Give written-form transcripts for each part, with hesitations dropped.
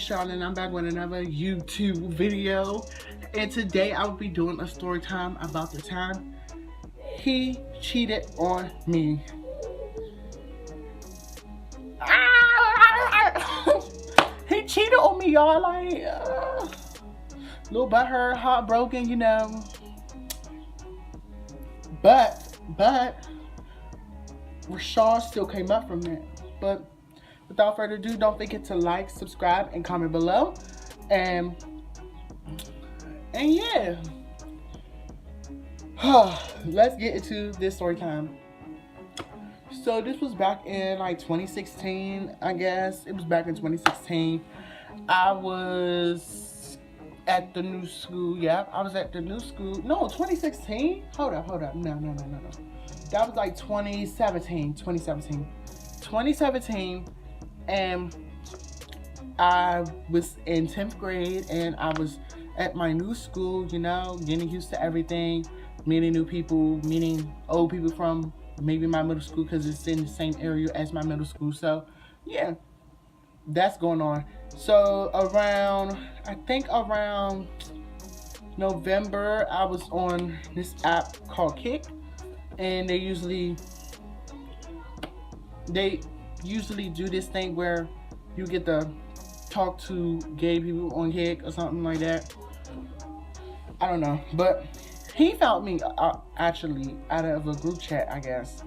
it's Charlotte and I'm back with another YouTube video. And today I will be doing a story time about the time he cheated on me. He cheated on me, y'all. Like, little butthurt, heartbroken, you know. But Rashawn still came up from that. But without further ado, don't forget to like, subscribe, and comment below. And yeah. Let's get into this story time. So this was back in like 2016, I guess. It was back in 2016. I was at the new school. Yeah, I was at the new school. No, 2016? Hold up. No. That was like 2017. And I was in 10th grade and I was at my new school, you know, getting used to everything, meeting new people, meeting old people from maybe my middle school because it's in the same area as my middle school. So yeah, that's going on. So I think around November, I was on this app called Kick, and they usually do this thing where you get to talk to gay people on Kick or something like that. I don't know, but he found me actually out of a group chat, I guess.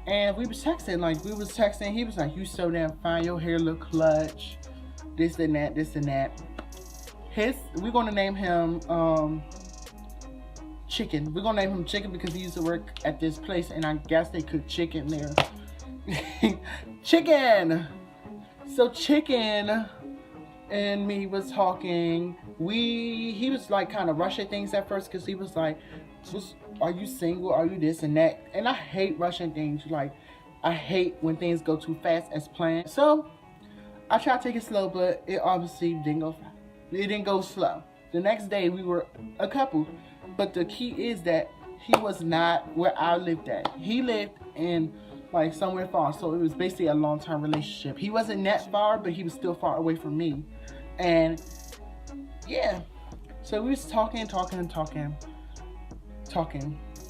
And we was texting, he was like, "You so damn fine, your hair look clutch, this and that. We're gonna name him Chicken. We're gonna name him Chicken because he used to work at this place and I guess they cook chicken there. Chicken! So Chicken and me was talking. He was like kind of rushing things at first because he was like, "Are you single? Are you this and that?" And I hate rushing things. Like, I hate when things go too fast as planned. So I tried to take it slow, but it obviously didn't go fast. It didn't go slow. The next day we were a couple, but the key is that he was not where I lived at. He lived in like somewhere far, so it was basically a long-term relationship. He wasn't that far, but he was still far away from me. And yeah, so we was talking.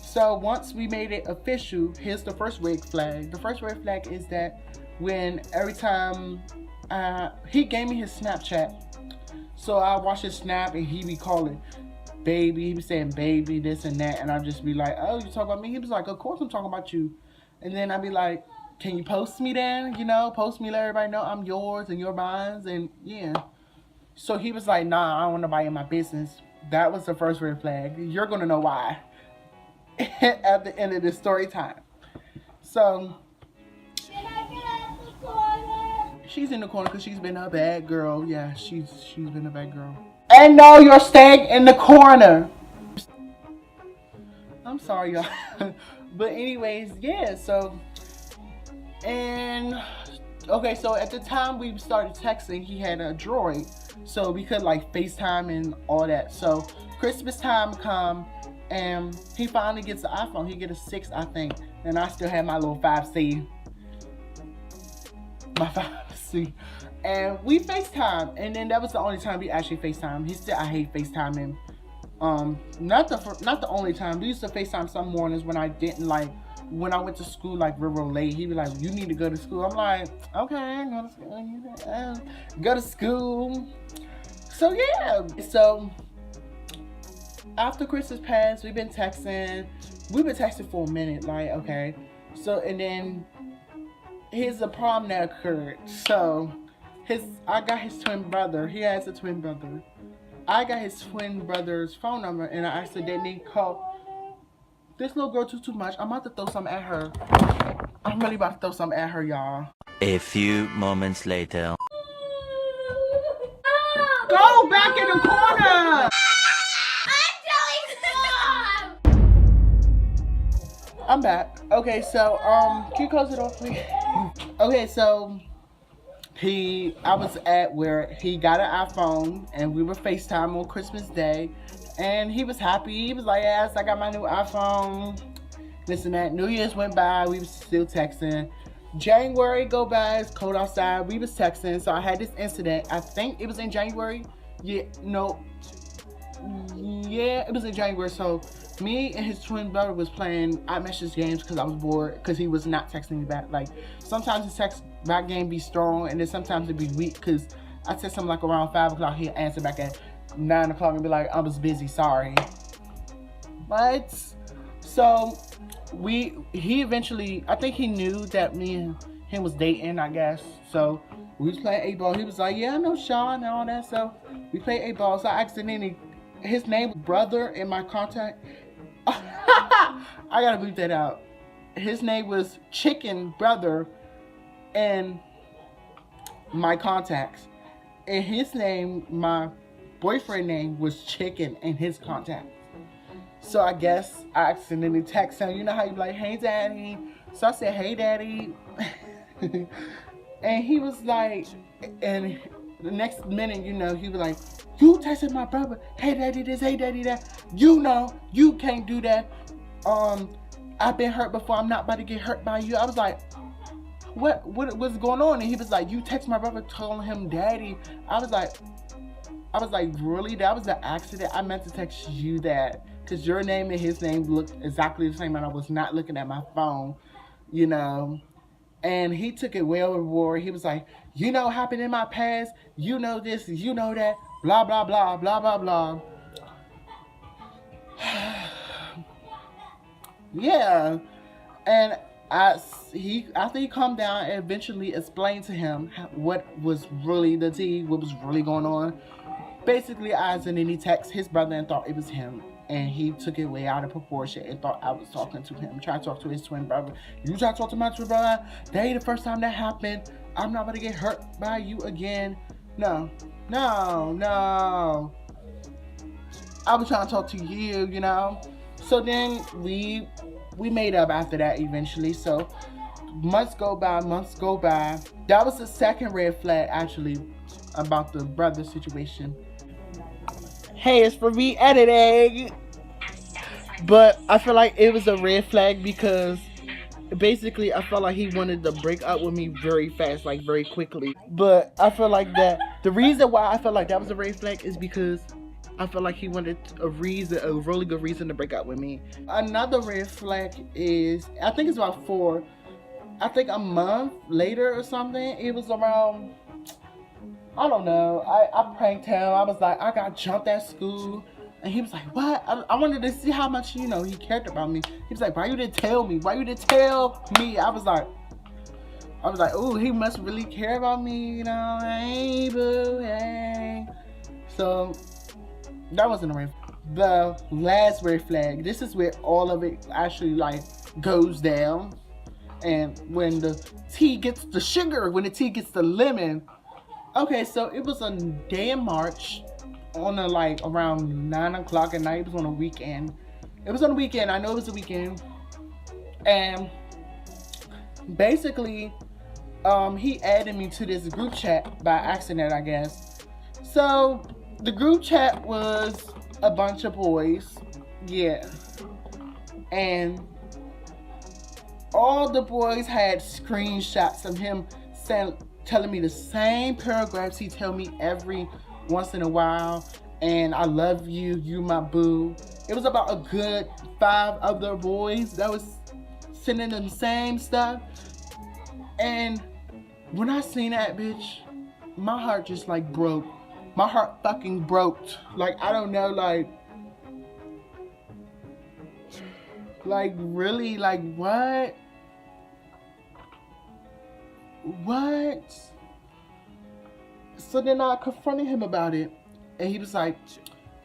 So once we made it official, here's the first red flag. The first red flag is that when every time he gave me his Snapchat, so I watch his snap and he be calling baby, he be saying baby, this and that, and I'd just be like, "Oh, you talking about me?" He was like, "Of course I'm talking about you." And then I'd be like, "Can you post me then? You know, post me, let everybody know I'm yours and you're mine." And yeah. So he was like, "Nah, I don't want nobody in my business." That was the first red flag. You're gonna know why at the end of this story time. So she's in the corner because she's been a bad girl. Yeah, she's been a bad girl. And no, you're staying in the corner. I'm sorry, y'all. But anyways, yeah, so okay, so at the time we started texting, he had a Droid, so we could like FaceTime and all that. So Christmas time come and he finally gets an iPhone. He get a 6, I think, and I still have my little 5C. And we FaceTime, and then that was the only time we actually FaceTime. I hate FaceTiming. Not the only time. We used to FaceTime some mornings when I when I went to school like real late. He'd be like, "You need to go to school." I'm like, "Okay, go to school." So yeah. So after Christmas passed, we've been texting. We've been texting for a minute. Like, okay. So and then here's the problem that occurred. So I got his twin brother. He has a twin brother. I got his twin brother's phone number and I accidentally called this little girl too much. I'm about to throw something at her. I'm really about to throw something at her, y'all. A few moments later. Go back in the corner! I'm back. Okay, so can you close it off, please? Okay, so I was at where he got an iPhone and we were FaceTime on Christmas Day, and he was happy. He was like, "Yes, I got my new iPhone," this and that. New Year's went by, we were still texting. January go by, it's cold outside. We was texting, so I had this incident. I think it was in January. Yeah, no, yeah, it was in January. So me and his twin brother was playing iMessage games because I was bored because he was not texting me back. Like sometimes his text back game be strong, and then sometimes it be weak because I text him like around 5 o'clock. He'll answer back at 9 o'clock and be like, "I was busy, sorry." But so he eventually, I think he knew that me and him was dating, I guess. So we was playing 8 ball. He was like, "Yeah, I know Sean and all that." So we played 8 ball. So I accidentally, his name was brother in my contact. I gotta bleep that out. His name was Chicken Brother in my contacts. And his name, my boyfriend name, was Chicken in his contacts. So I guess I accidentally text him. You know how you be like, "Hey, daddy." So I said, "Hey, daddy." And he was like, and the next minute, you know, he was like, "You texted my brother. Hey, daddy this, hey, daddy that. You know, you can't do that. I've been hurt before. I'm not about to get hurt by you." I was like, what's going on? And he was like, "You text my brother calling him daddy." I was like, really? That was an accident? I meant to text you that. Because your name and his name looked exactly the same, and I was not looking at my phone, you know. And he took it well overboard. He was like, "You know what happened in my past? You know this, you know that, blah, blah, blah, blah, blah, blah." Yeah. And after he calmed down, and eventually explained to him what was really the tea, what was really going on. Basically, I accidentally text his brother and thought it was him. And he took it way out of proportion and thought I was talking to him. Tried to talk to his twin brother. "You try to talk to my twin brother? That ain't the first time that happened. I'm not going to get hurt by you again." No. I was trying to talk to you, you know. So then we made up after that eventually. So months go by. That was the second red flag, actually, about the brother situation. Hey, it's for me editing. But I feel like it was a red flag because basically I felt like he wanted to break up with me very fast, like very quickly. But I feel like that the reason why I felt like that was a red flag is because I felt like he wanted a really good reason to break up with me. Another red flag is, I think it's about I think a month later or something. It was around, I don't know. I pranked him. I was like, "I got jumped at school." And he was like, "What?" I wanted to see how much, you know, he cared about me. He was like, "Why you didn't tell me? Why you didn't tell me?" I was like, "Oh, he must really care about me, you know. Hey, boo, hey." So that wasn't a red flag. The last red flag. This is where all of it actually like goes down. And when the tea gets the sugar, when the tea gets the lemon. Okay, so it was a day in March on like around 9 o'clock at night. It was on a weekend. I know it was a weekend. And basically, he added me to this group chat by accident, I guess. So the group chat was a bunch of boys. Yeah. And all the boys had screenshots of him telling me the same paragraphs he tell me every once in a while. And "I love you, you my boo." It was about a good 5 other boys that was sending them same stuff. And when I seen that, bitch, my heart just like broke. My heart fucking broke. Like, I don't know, like really, like what? So then I confronted him about it, and he was like,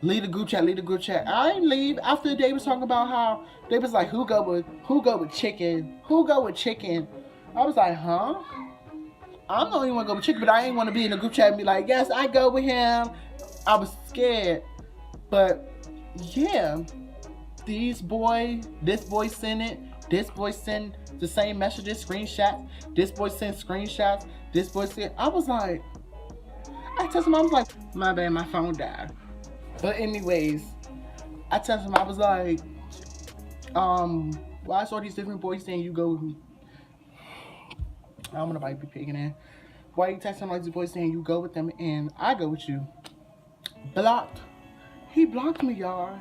leave the group chat. I ain't leave. After they was talking about how they was like, who go with chicken? I was like, huh? I'm the only one go with chicken, but I ain't want to be in the group chat and be like, "Yes, I go with him." I was scared. But yeah, this boy sent it. This boy sent the same messages, screenshots. This boy sent screenshots. This boy sent. I was like, I told him, I was like, "My bad, my phone died." But anyways, I told him, I was like, why is all these different boys saying you go with me? I don't want nobody to be picking in. Why you texting like this boy saying you go with them and I go with you? Blocked. He blocked me, y'all.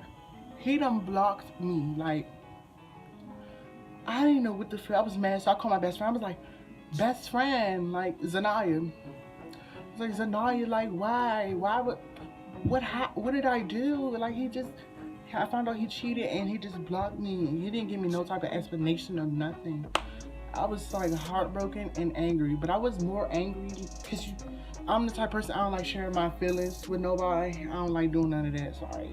He done blocked me. Like, I didn't know what the fuck. I was mad, so I called my best friend. I was like, best friend, like, Zanaya. I was like, Zanaya, like, why? Why would, what did I do? Like, I found out he cheated and he just blocked me. He didn't give me no type of explanation or nothing. I was like heartbroken and angry, but I was more angry because I'm the type of person, I don't like sharing my feelings with nobody. I don't like doing none of that. Sorry.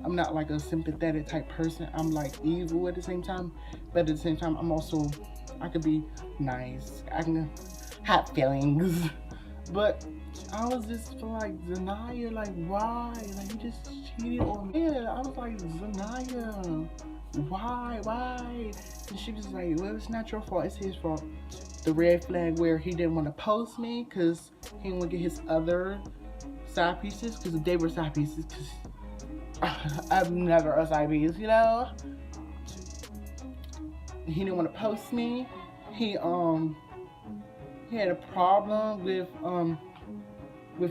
I'm not like a sympathetic type person. I'm like evil at the same time, but at the same time, I could be nice. I can have feelings, but I was just like, Zanaya, like, why? Like, you just cheated on me. Yeah, I was like, Zanaya, why? And she was like, well, it's not your fault, it's his fault. The red flag where he didn't want to post me because he didn't want to get his other side pieces, because they were side pieces, because I'm never a side piece, you know? He didn't want to post me. He had a problem with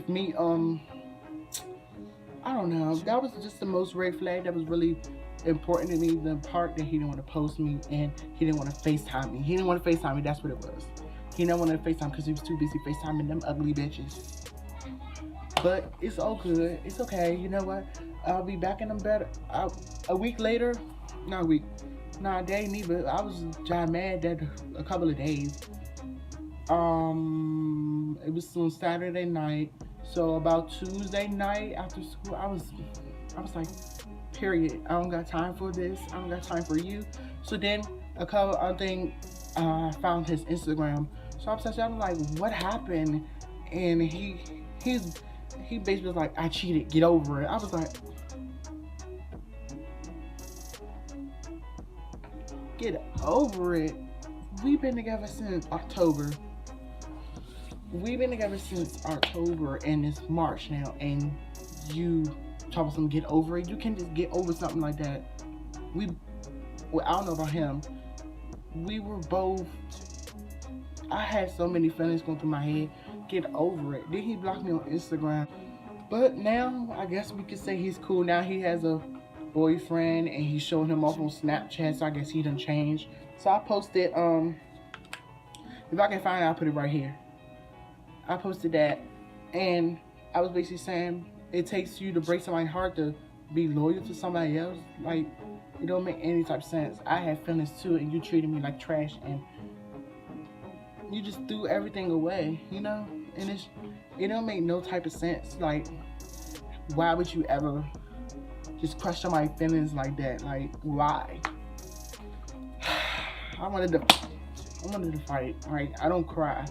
me, I don't know. That was just the most red flag that was really important to me. The part that he didn't want to post me and he didn't want to FaceTime me. He didn't want to FaceTime me, that's what it was. He didn't want to FaceTime because he was too busy FaceTiming them ugly bitches. But it's all good. It's okay. You know what? I'll be back in them better. A week later, not a week, not a day neither. I was just mad that a couple of days. It was on Saturday night. So about Tuesday night after school, I was like, period. I don't got time for this. I don't got time for you. So then I found his Instagram. So I'm like, what happened? And he basically was like, I cheated, get over it. I was like, get over it. We've been together since October. And it's March now, and you talk about some get over it. You can just get over something like that. I don't know about him. We were both, I had so many feelings going through my head. Get over it. Then he blocked me on Instagram. But now, I guess we could say he's cool. Now he has a boyfriend, and he's showing him off on Snapchat, so I guess he done changed. So I posted, if I can find it, I'll put it right here. I posted that, and I was basically saying it takes you to break somebody's heart to be loyal to somebody else. Like, it don't make any type of sense. I had feelings too, and you treated me like trash, and you just threw everything away, you know? And it don't make no type of sense. Like, why would you ever just crush somebody's feelings like that? Like, why? I wanted to fight, right? I don't cry.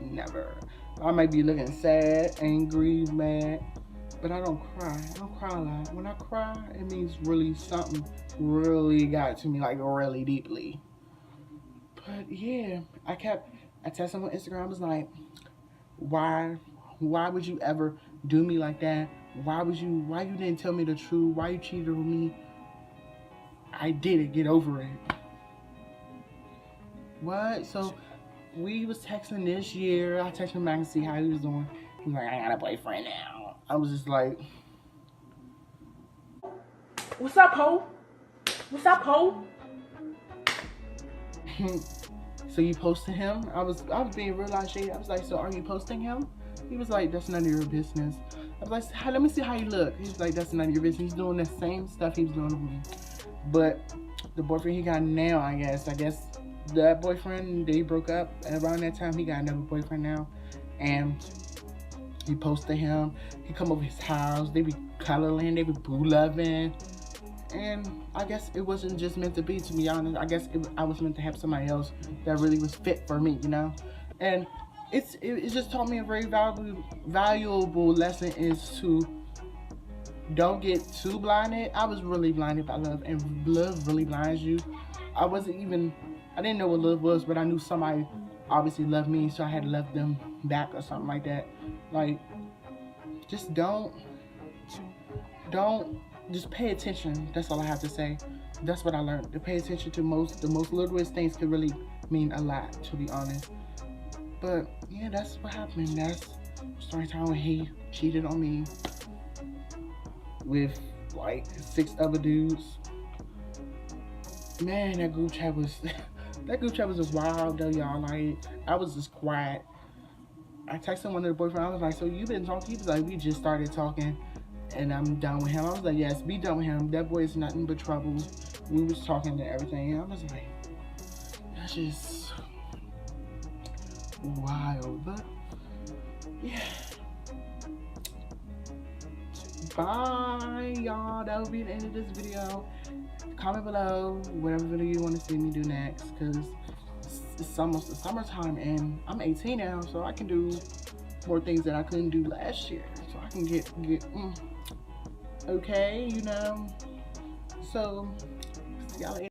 Never. I might be looking sad, angry, mad, but I don't cry. I don't cry a lot. When I cry, it means really something really got to me, like really deeply. But yeah, I texted him on Instagram. I was like, why would you ever do me like that? Why you didn't tell me the truth? Why you cheated on me? I did it. Get over it. What? So we was texting this year. I texted him back and see how he was doing. He was like, I got a boyfriend now. I was just like, what's up, ho? What's up, ho? So you posted him? I was being real life shady. I was like, so are you posting him? He was like, that's none of your business. I was like, let me see how you look. He was like, that's none of your business. He's doing the same stuff he was doing with me. But the boyfriend he got now, I guess that boyfriend, they broke up. And around that time, he got another boyfriend now. And he posted him. He come over his house. They be cuddling. They be boo loving. And I guess it wasn't just meant to be, to be honest. I guess I was meant to have somebody else that really was fit for me, you know? And it just taught me a very valuable lesson, is to don't get too blinded. I was really blinded by love, and love really blinds you. I didn't know what love was, but I knew somebody obviously loved me, so I had to love them back or something like that. Like, just just pay attention. That's all I have to say. That's what I learned. To pay attention to the most littlest things could really mean a lot, to be honest. But yeah, that's what happened. That's story time when he cheated on me with like 6 other dudes. Man, that group chat was that group chat was wild though, y'all. Like, I was just quiet. I texted one of the boyfriends. I was like, "So you been talking?" He was like, "We just started talking, and I'm done with him." I was like, "Yes, be done with him. That boy is nothing but trouble." We was talking and everything. And I was like, "That's just wild." But yeah. Bye, y'all. That will be the end of this video. Comment below whatever video you want to see me do next, because it's almost the summertime and I'm 18 now, so I can do more things that I couldn't do last year. So I can get okay, you know. So see y'all later.